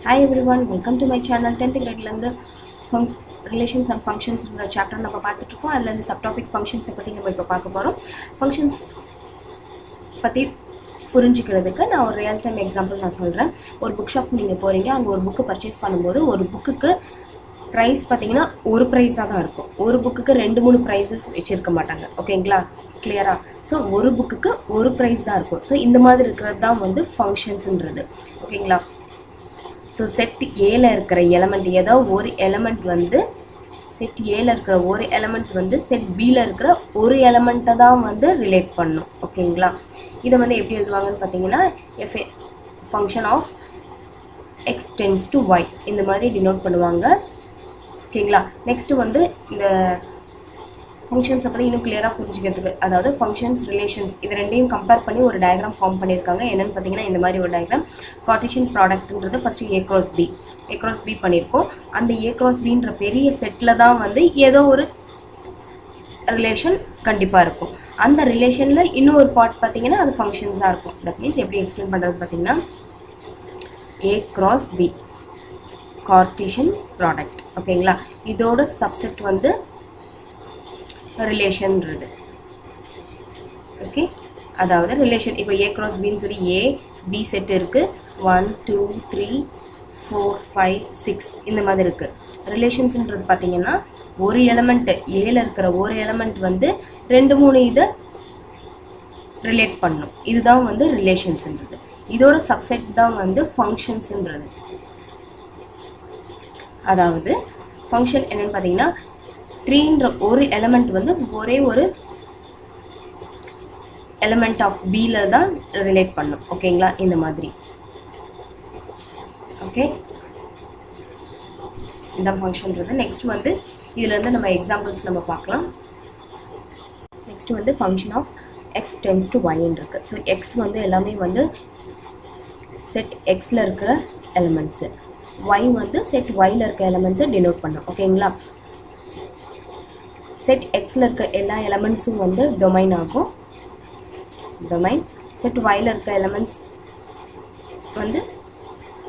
Hi everyone, welcome to my channel. 10th grade lende relations and functions இந்த chapter நம்ம பார்த்துட்டு இருக்கோம். அதுல இந்த subtopic functions பத்தி நம்ம இப்ப பார்க்க போறோம். Functions பத்தி புரிஞ்சிக்கிறதுக்கு நான் ஒரு ரியல் டைம் எக்ஸாம்பிள் நான் சொல்றேன். ஒரு புக் ஷாப் நீங்க போறீங்க, அங்க ஒரு புக் பர்ச்சேஸ் பண்ணும்போது ஒரு புக்குக்கு பிரைஸ் பாத்தீங்கன்னா ஒரு பிரைஸா தான் இருக்கும். ஒரு புக்குக்கு 2-3 பிரைसेस வெச்சிருக்க மாட்டாங்க. ஓகேங்களா? கிளியரா? சோ ஒரு புக்குக்கு ஒரு பிரைஸ் தான் இருக்கும். சோ இந்த மாதிரி இருக்குறது தான் வந்து functionsன்றது. ஓகேங்களா? So set A ல இருக்கிற எலிமெண்ட் ஏதோ ஒரு எலிமெண்ட் வந்து set A ல இருக்கிற ஒரு எலிமெண்ட் வந்து set B ல இருக்கிற ஒரு எலிமெண்ட்ட தான் வந்து ரிலேட் பண்ணும். ஓகேங்களா? இத வந்து எப்படி எழுதுவாங்கன்னு பாத்தீங்கன்னா f function of x tends to y இந்த மாதிரி டினோட் பண்ணுவாங்க. ஓகேங்களா? நெக்ஸ்ட் வந்து இந்த functions அப்படி இன்னும் கிளியரா புரிஞ்சிக்கிறதுக்கு அதாவது functions relations இது ரெண்டையும் கம்பேர் பண்ணி ஒரு டயகிராம் ஃபார்ம் பண்ணிருக்காங்க. என்னன்னு பாத்தீங்கன்னா இந்த மாதிரி ஒரு டயகிராம் கார்ட்டீசியன் ப்ராடக்ட்ன்றது ஃபர்ஸ்ட் a cross b பண்ணிருக்கோம். அந்த a cross b ன்ற பெரிய செட்ல தான் வந்து ஏதோ ஒரு ரிலேஷன் கண்டிப்பா இருக்கும். அந்த ரிலேஷன்ல இன்னொரு பார்ட் பாத்தீங்கன்னா அது ஃபங்க்ஷன்ஸா இருக்கும். தட் மீன்ஸ் எப்படி எக்ஸ்பிளைன் பண்றது பாத்தீங்கன்னா a cross b Cartesian product. ஓகேங்களா? இதோட சப்செட் வந்து ரிலேஷன்ன்றது. ஓகே, அதாவது ரிலேஷன் இப்போ a cross b ன்னு சொல்லி a b செட் இருக்கு. 1 2 3 4 5 6 இந்த மாதிரி இருக்கு. ரிலேஷன்ஸ்ன்றது பாத்தீங்கன்னா ஒரு எலிமெண்ட் a ல இருக்கிற ஒரு எலிமெண்ட் வந்து 2-3 இத ரிலேட் பண்ணும். இதுதான் வந்து ரிலேஷன்ஸ்ன்றது. இதோட சப்செட் தான் வந்து ஃபங்க்ஷன்ஸ்ன்றது. அதாவது ஃபங்க்ஷன் என்னன்னு பாத்தீங்கன்னா 3 ன்ற ஒரு எலிமெண்ட் வந்து ஒரே ஒரு எலிமெண்ட் ஆஃப் b ல தான் ரிலேட் பண்ணும். ஓகேங்களா? இந்த மாதிரி. ஓகே, இந்த ஃபங்க்ஷன்றது நெக்ஸ்ட் வந்து இதுல இருந்து நம்ம எக்ஸாம்பிள்ஸ் நம்ம பார்க்கலாம். நெக்ஸ்ட் வந்து function of x tends to y ன்னு இருக்கு. சோ x வந்து எல்லாமே வந்து செட் x ல இருக்கிற எலிமெண்ட்ஸ், y வந்து செட் y ல இருக்கிற எலிமெண்ட்ஸை டினோட் பண்ணும். ஓகேங்களா? செட் x ல இருக்க எல்லா எலிமெண்ட்ஸும் வந்து டொமைன் ஆகும். டொமைன் செட் y ல இருக்க எலிமெண்ட்ஸ் வந்து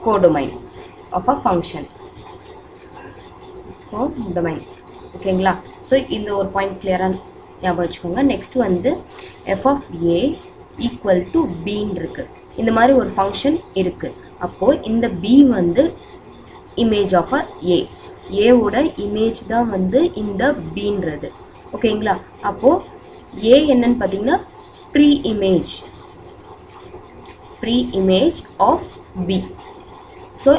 codomain of a function. Codomain. ஓகேங்களா? சோ இந்த ஒரு பாயிண்ட் கிளியரா ஞாபகம் வச்சுக்கோங்க. நெக்ஸ்ட் வந்து f of a equal to b ன்னு இருக்கு. இந்த மாதிரி ஒரு ஃபங்க்ஷன் இருக்கு. அப்போ இந்த b வந்து இமேஜ் ஆஃப் a. a ஓட இமேஜ் தான் வந்து இந்த b ன்றது. ஓகேங்களா? அப்போ a என்னன்னு பாத்தீங்கன்னா preimage of b. So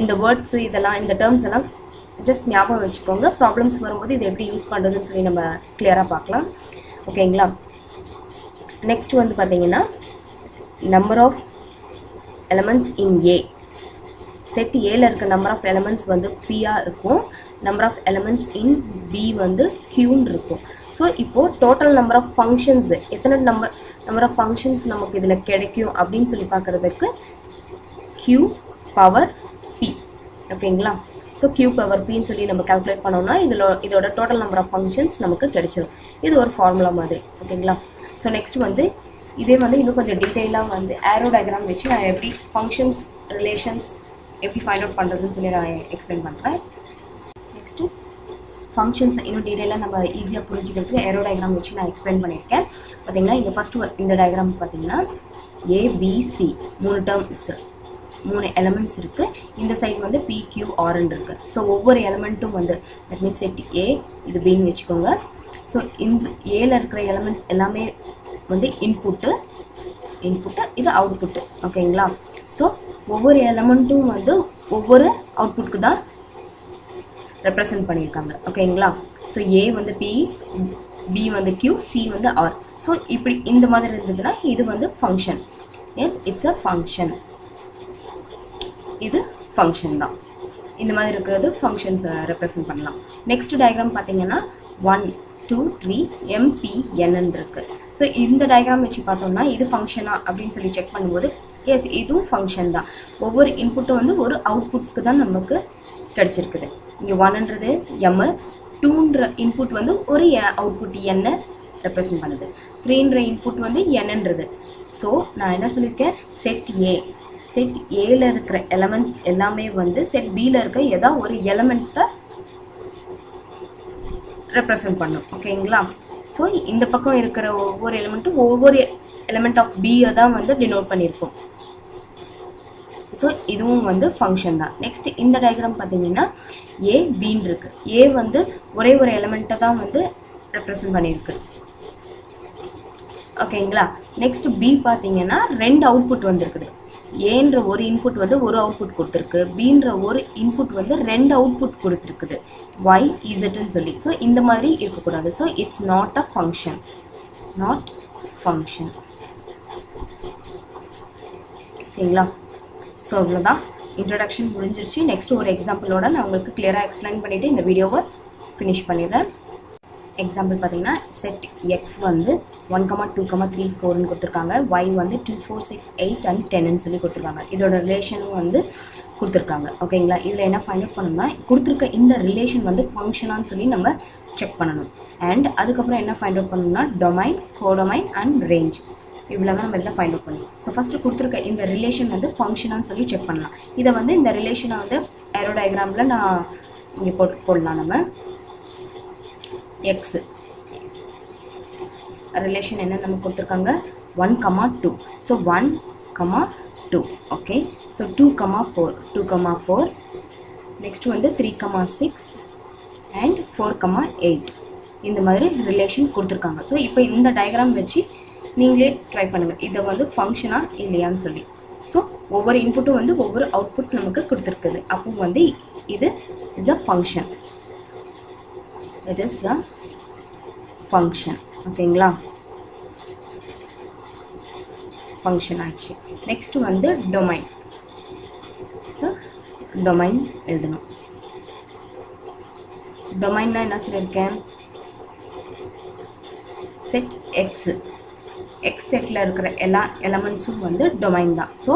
இந்த வேர்ட்ஸ் இதெல்லாம் இந்த டேர்ம்ஸ் எல்லாம் ஜஸ்ட் ஞாபகம் வச்சுக்கோங்க. ப்ராப்ளம்ஸ் வரும்போது இதை எப்படி யூஸ் பண்றதுன்னு சொல்லி நம்ம கிளியரா பார்க்கலாம். ஓகேங்களா? நெக்ஸ்ட் வந்து பாத்தீங்கன்னா number of elements in a. Set a ல இருக்க நம்பர் ஆஃப் எலிமெண்ட்ஸ் வந்து p ஆ இருக்கும். Number of elements in b வந்து q ன்னு இருக்கும். சோ இப்போ டோட்டல் நம்பர் ஆஃப் ஃபங்க்ஷன்ஸ் எத்தனை நம்பர் ஆஃப் ஃபங்க்ஷன்ஸ் நமக்கு இதுல கிடைக்கும் அப்படின்னு சொல்லி பார்க்கிறதுக்கு q பவர் p. ஓகேங்களா? சோ q பவர் p ன்னு சொல்லி நம்ம கால்குலேட் பண்ணோம்னா இதோட டோட்டல் நம்பர் ஆஃப் ஃபங்க்ஷன்ஸ் நமக்கு கிடைச்சிடும். இது ஒரு ஃபார்முலா மாதிரி. ஓகேங்களா? சோ நெக்ஸ்ட் வந்து இதே வந்து இன்னும் கொஞ்சம் டீடைலா வந்து ஏரோ டயகிராம் வச்சு நான் எப்படி ஃபங்க்ஷன்ஸ் ரிலேஷன்ஸ் எப்படி ஃபைண்ட் அவுட் பண்றதுன்னு சொல்லி நான் எக்ஸ்பிளைன் பண்றேன். நெக்ஸ்ட் ஃபங்க்ஷன்ஸ் இன்னும் டீடைலா நம்ம ஈஸியா புரிஞ்சிக்கிறதுக்கு ஏரோ டயகிராம் வச்சு நான் எக்ஸ்பிளைன் பண்ணிருக்கேன். பாத்தீங்கன்னா இந்த ஃபர்ஸ்ட் இந்த டயகிராம் பாத்தீங்கன்னா a b c மூணு டேர்ம்ஸ் 3 எலிமெண்ட்ஸ் இருக்கு. இந்த சைடு வந்து p q r ன்னு இருக்கு. சோ ஒவ்வொரு எலிமெண்ட்டும் வந்து தட் மீன்ஸ் செட் a இது b ன்னு வெச்சுக்கோங்க. சோ இந்த a ல இருக்கிற எலிமெண்ட்ஸ் எல்லாமே வந்து இன்புட் இது அவுட்புட். ஓகேங்களா? சோ ஒவ்வொரு எலிமெண்ட்டும் வந்து ஒவ்வொரு அவுட்புட்க்கு தான் ரெப்ரசன்ட் பண்ணிருக்காங்க. ஓகேங்களா? சோ a வந்து p, b வந்து q, c வந்து r. சோ இப்படி இந்த மாதிரி இருந்ததுன்னா இது வந்து function. Yes, it's a function. இது ஃபங்க்ஷன் தான். இந்த மாதிரி இருக்கிறது ஃபங்க்ஷன்ஸ் ரெப்ரசன்ட் பண்ணலாம். நெக்ஸ்ட் டயகிராம் பாத்தீங்கன்னா 1 2 3 m p n ன்னு இருக்கு. சோ இந்த டயகிராம் வச்சு பார்த்தோம்னா இது ஃபங்க்ஷனா அப்படின்னு சொல்லி செக் பண்ணும்போது எஸ், இதுவும் ஃபங்க்ஷன் தான். ஒவ்வொரு இன்புட்டும் வந்து ஒரு அவுட்புட்க்கு தான் நமக்கு கிடைச்சிருக்குது. இங்க 1ன்றது m, 2ன்ற இன்புட் வந்து ஒரு அவுட்புட் n ரெப்ரசன்ட் பண்ணுது. 3ன்ற இன்புட் வந்து n ன்றது. சோ நான் என்ன சொல்லிருக்கேன், செட் a செட் ஏல இருக்கிற எலமெண்ட்ஸ் எல்லாமே வந்து செட் பியில் இருக்க ஏதாவது ஒரு எலமெண்ட்டை ரெப்ரசன்ட் பண்ணும். ஓகேங்களா? ஸோ இந்த பக்கம் இருக்கிற ஒவ்வொரு எலிமெண்ட்டும் ஒவ்வொரு எலிமெண்ட் ஆஃப் பியை தான் வந்து டினோட் பண்ணியிருக்கோம். ஸோ இதுவும் வந்து ஃபங்க்ஷன் தான். நெக்ஸ்ட் இந்த டயக்ராம் பார்த்தீங்கன்னா ஏ பின்னு இருக்கு. ஏ வந்து ஒரே ஒரு எலிமெண்ட்டை தான் வந்து ரெப்ரசன்ட் பண்ணியிருக்கு. ஓகேங்களா? நெக்ஸ்ட் பி பார்த்தீங்கன்னா 2 அவுட்புட் வந்துருக்குது. ஏன்ற ஒரு இன்புட் வந்து ஒரு அவுட்புட் கொடுத்துருக்கு, பின்ற ஒரு இன்புட் வந்து 2 அவுட்புட் கொடுத்துருக்குது, ஒய் இசட்னு சொல்லி. ஸோ இந்த மாதிரி இருக்கக்கூடாது. So it's not a function. Not function. ஓகேங்களா? ஸோ இவ்வளோதான், இன்ட்ரடக்ஷன் முடிஞ்சிருச்சு. நெக்ஸ்ட் ஒரு எக்ஸாம்பிளோட நான் உங்களுக்கு கிளியராக எக்ஸ்பிளைன் பண்ணிவிட்டு இந்த வீடியோவை ஃபினிஷ் பண்ணிடுறேன். எக்ஸாம்பிள் பார்த்தீங்கன்னா செட் எக்ஸ் வந்து 1, 2, 3, 4ன்னு கொடுத்துருக்காங்க. ஒய் வந்து 2, 4, 6, 8 and 10ன்னு சொல்லி கொடுத்துருக்காங்க. இதோட ரிலேஷனும் வந்து கொடுத்துருக்காங்க. ஓகேங்களா? இதில் என்ன ஃபைண்ட் அவுட் பண்ணணும்னா கொடுத்துருக்க இந்த ரிலேஷன் வந்து ஃபங்க்ஷனான்னு சொல்லி நம்ம செக் பண்ணணும். அண்ட் அதுக்கப்புறம் என்ன ஃபைண்ட் அவுட் பண்ணணும்னா டொமைன், கோடொமைன் அண்ட் ரேஞ்ச். இவ்வளோ தான் நம்ம இதில் ஃபைண்ட் அவுட் பண்ணணும். ஸோ ஃபஸ்ட்டு கொடுத்துருக்க இந்த ரிலேஷன் வந்து ஃபங்க்ஷனான்னு சொல்லி செக் பண்ணலாம். இதை வந்து இந்த ரிலேஷனை வந்து ஏரோ டயக்ராமில் நான் இங்கே போடலாம். நம்ம எக்ஸ் ரிலேஷன் என்ன நம்ம கொடுத்துருக்காங்க 1, 2. ஸோ 1, 2. ஓகே. ஸோ 2, 4. 2, 4. நெக்ஸ்ட் வந்து 3, 6 அண்ட் 4, 8. இந்த மாதிரி ரிலேஷன் கொடுத்துருக்காங்க. ஸோ இப்போ இந்த டயக்ராம் வச்சு நீங்களே ட்ரை பண்ணுங்கள் இதை வந்து ஃபங்க்ஷனா இல்லையான்னு சொல்லி. ஸோ ஒவ்வொரு இன்புட்டும் வந்து ஒவ்வொரு அவுட்புட் நமக்கு கொடுத்துருக்குது. அப்போ வந்து இது is a function. It is a function. ஓகேங்களா? ஃபங்க்ஷன் ஆச்சு. நெக்ஸ்ட் வந்து டொமைன். ஸோ டொமைன் எழுதணும். டொமைன்னா என்ன சொல்லியிருக்கேன், செட் எக்ஸ், எக்ஸ் செட்டில் இருக்கிற எல்லா எலமெண்ட்ஸும் வந்து டொமைன் தான். ஸோ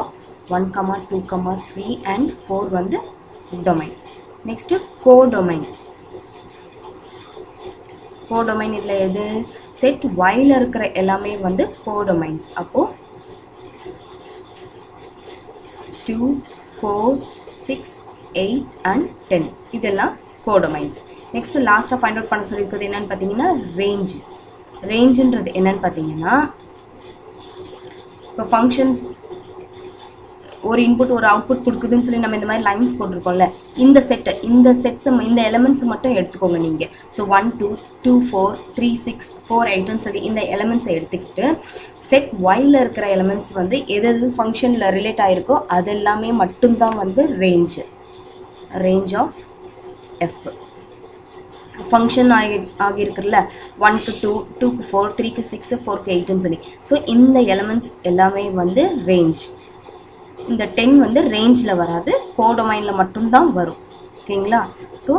1, 2, 3 அண்ட் 4 வந்து டொமைன். Next codomain. கோடொமைன் இதில் எது, செட் ஒயில் இருக்கிற எல்லாமே வந்து கோடொமைன்ஸ். அப்போது 2, 4, 6, 8 and 10 இதெல்லாம் கோடொமைன்ஸ். நெக்ஸ்ட் லாஸ்ட்டாக ஃபைண்ட் அவுட் பண்ண சொல்லியிருக்கிறது என்னன்னு பார்த்தீங்கன்னா ரேஞ்ச். ரேஞ்சுன்றது என்னன்னு பார்த்தீங்கன்னா இப்போ ஃபங்க்ஷன்ஸ் ஒரு இன்புட் ஒரு அவுட்புட் கொடுக்குதுன்னு சொல்லி நம்ம இந்த மாதிரி லைன்ஸ் போட்டிருக்கோம்ல, இந்த செட்ஸை இந்த எலமெண்ட்ஸ் மட்டும் எடுத்துக்கோங்க நீங்கள். ஸோ 1, 2, 2, 4, 3, 6, 4, 8ன்னு சொல்லி இந்த எலமெண்ட்ஸை எடுத்துக்கிட்டு செட் ஒயில் இருக்கிற எலமெண்ட்ஸ் வந்து எது ஃபங்க்ஷனில் ரிலேட் ஆகிருக்கோ அது எல்லாமே மட்டும்தான் வந்து ரேஞ்ச் ஆஃப் எஃப். ஃபங்க்ஷன் ஆகியிருக்குல்ல 1 to 2, 2 to 4, 3 to 6, 4 to 8ன்னு சொல்லி. ஸோ இந்த எலமெண்ட்ஸ் எல்லாமே வந்து ரேஞ்ச். இந்த 10 வந்து ரேஞ்சில் வராது, கோடொமைனில் மட்டும்தான் வரும். ஓகேங்களா? ஸோ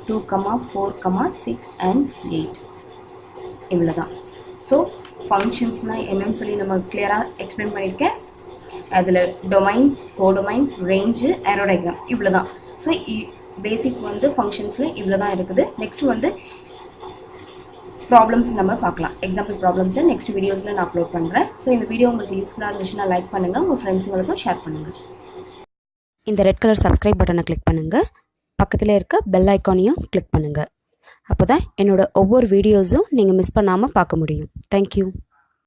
2, 4, 6 and 8 இவ்வளோ தான். ஸோ ஃபங்க்ஷன்ஸ்னால் என்னன்னு சொல்லி நம்ம கிளியராக எக்ஸ்பிளைன் பண்ணியிருக்கேன். அதில் டொமைன்ஸ், கோடொமைன்ஸ், ரேஞ்சு, ஏரோ டயக்ராம் இவ்வளோ தான். ஸோ பேசிக் வந்து ஃபங்க்ஷன்ஸில் இவ்வளோ தான் இருக்குது. நெக்ஸ்ட் வந்து ப்ராப்ளம்ஸ் நம்ம பார்க்கலாம். எக்ஸாம்பிள் ப்ராப்ளம்ஸை நெக்ஸ்ட் வீடியோஸில் நான் அப்லோட் பண்ணுறேன். ஸோ இந்த வீடியோ உங்களுக்கு யூஸ்ஃபுல்லாக இருந்துச்சுன்னா லைக் பண்ணுங்கள், உங்கள் ஃப்ரெண்ட்ஸுங்களுக்கும் ஷேர் பண்ணுங்கள். இந்த ரெட் கலர் சப்ஸ்கிரைப் பட்டனை கிளிக் பண்ணுங்கள், பக்கத்தில் இருக்க பெல் ஐக்கானையும் கிளிக் பண்ணுங்கள். அப்போ தான் என்னோடய ஒவ்வொரு வீடியோஸும் நீங்கள் மிஸ் பண்ணாமல் பார்க்க முடியும். தேங்க்யூ.